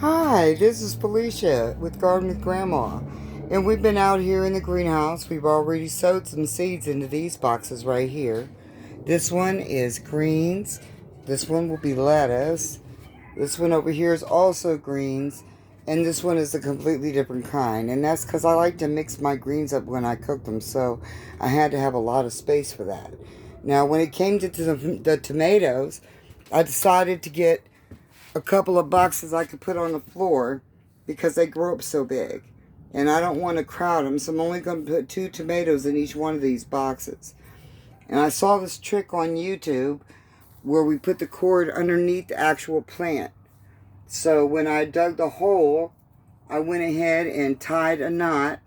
Hi, this is Felicia with Garden with Grandma. And we've been out here in the greenhouse. We've already sowed some seeds into these boxes right here. This one is greens. This one will be lettuce. This one over here is also greens. And this one is a completely different kind. And that's because I like to mix my greens up when I cook them. So I had to have a lot of space for that. Now, when it came to the tomatoes, I decided to get a couple of boxes I could put on the floor because they grow up so big. And I don't want to crowd them, so I'm only going to put 2 tomatoes in each one of these boxes. And I saw this trick on YouTube where we put the cord underneath the actual plant. So when I dug the hole, I went ahead and tied a knot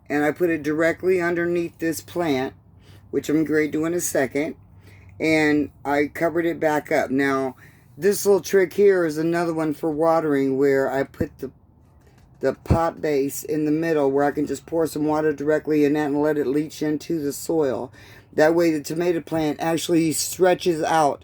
and I put it directly underneath this plant, which I'm going to do in a second, and I covered it back up. Now, this little trick here is another one for watering where I put the pot base in the middle where I can just pour some water directly in that and let it leach into the soil. That way the tomato plant actually stretches out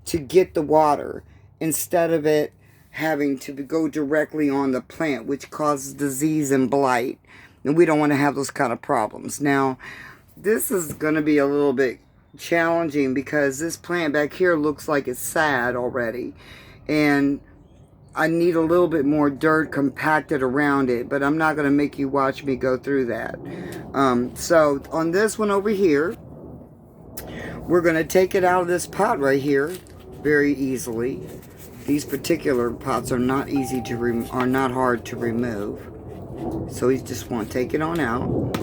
to get the water instead of it having to go directly on the plant, which causes disease and blight. And we don't want to have those kind of problems. Now, this is going to be a little bit challenging because this plant back here looks like it's sad already. And I need a little bit more dirt compacted around it, but I'm not going to make you watch me go through that. So on this one over here, we're going to take it out of this pot right here very easily. These particular pots are not easy to are not hard to remove. So you just want to take it on out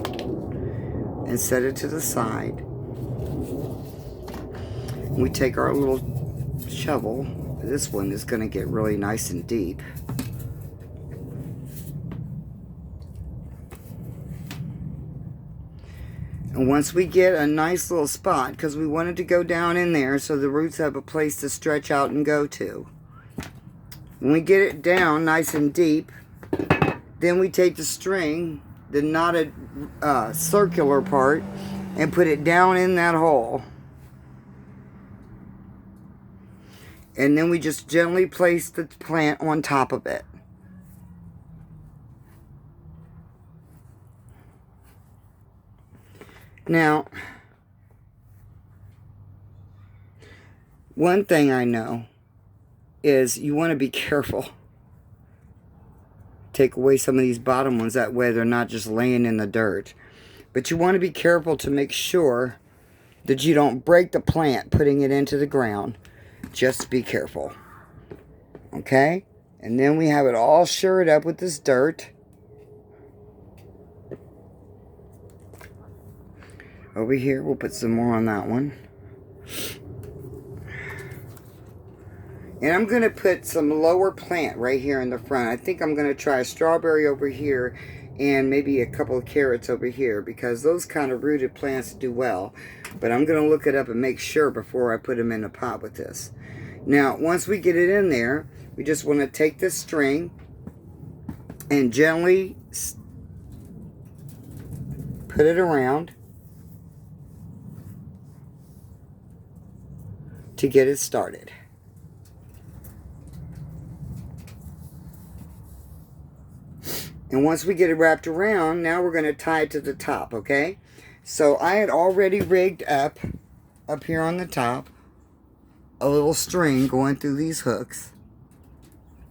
and set it to the side. We take our little shovel. This one is going to get really nice and deep. And once we get a nice little spot, because we want it to go down in there so the roots have a place to stretch out and go to. When we get it down nice and deep, then we take the string, the knotted circular part, and put it down in that hole. And then we just gently place the plant on top of it. Now, one thing I know is you want to be careful. Take away some of these bottom ones, that way they're not just laying in the dirt. But you want to be careful to make sure that you don't break the plant putting it into the ground. Just be careful. Okay? And then we have it all shored up with this dirt. Over here, we'll put some more on that one. And I'm going to put some lower plant right here in the front. I think I'm going to try a strawberry over here and maybe a couple of carrots over here because those kind of rooted plants do well. But I'm going to look it up and make sure before I put them in the pot with this. Now, once we get it in there, we just want to take this string and gently put it around to get it started. And once we get it wrapped around, now we're going to tie it to the top, okay? So I had already rigged up here on the top, a little string going through these hooks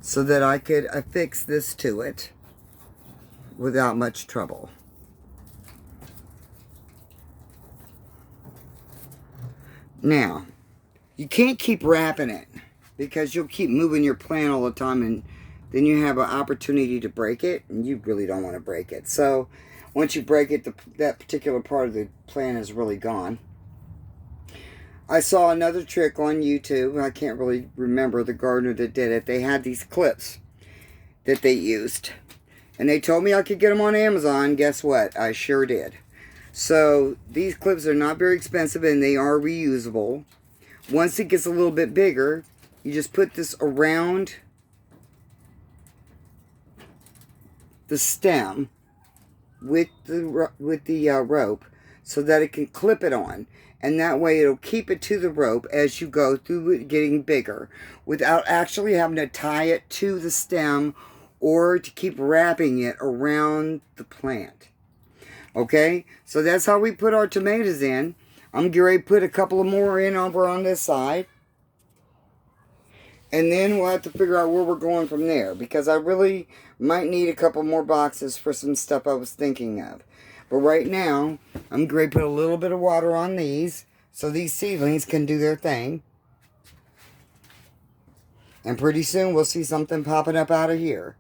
so that I could affix this to it without much trouble. Now, you can't keep wrapping it because you'll keep moving your plant all the time and then you have an opportunity to break it, and you really don't want to break it. So once you break it, that particular part of the plant is really gone. I saw another trick on YouTube. I can't really remember the gardener that did it. They had these clips that they used, and they told me I could get them on Amazon. Guess what? I sure did. So these clips are not very expensive, and they are reusable. Once it gets a little bit bigger, you just put this around the stem with the rope so that it can clip it on. And that way it'll keep it to the rope as you go through it getting bigger without actually having to tie it to the stem or to keep wrapping it around the plant. Okay, so that's how we put our tomatoes in. I'm getting ready to put a couple of more in over on this side. And then we'll have to figure out where we're going from there, because I really might need a couple more boxes for some stuff I was thinking of. But right now, I'm going to put a little bit of water on these so these seedlings can do their thing. And pretty soon we'll see something popping up out of here.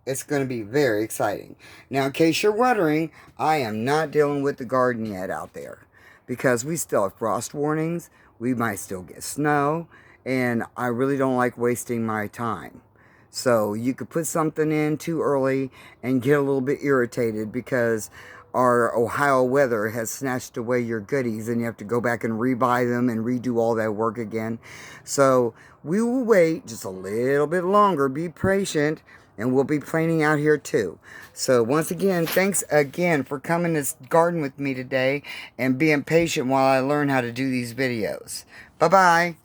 It's going to be very exciting. Now, in case you're wondering, I am not dealing with the garden yet out there, because we still have frost warnings. We might still get snow. And I really don't like wasting my time. So you could put something in too early and get a little bit irritated because our Ohio weather has snatched away your goodies and you have to go back and rebuy them and redo all that work again. So we will wait just a little bit longer. Be patient, and we'll be planting out here too. So once again, thanks again for coming to garden with me today and being patient while I learn how to do these videos. Bye-bye.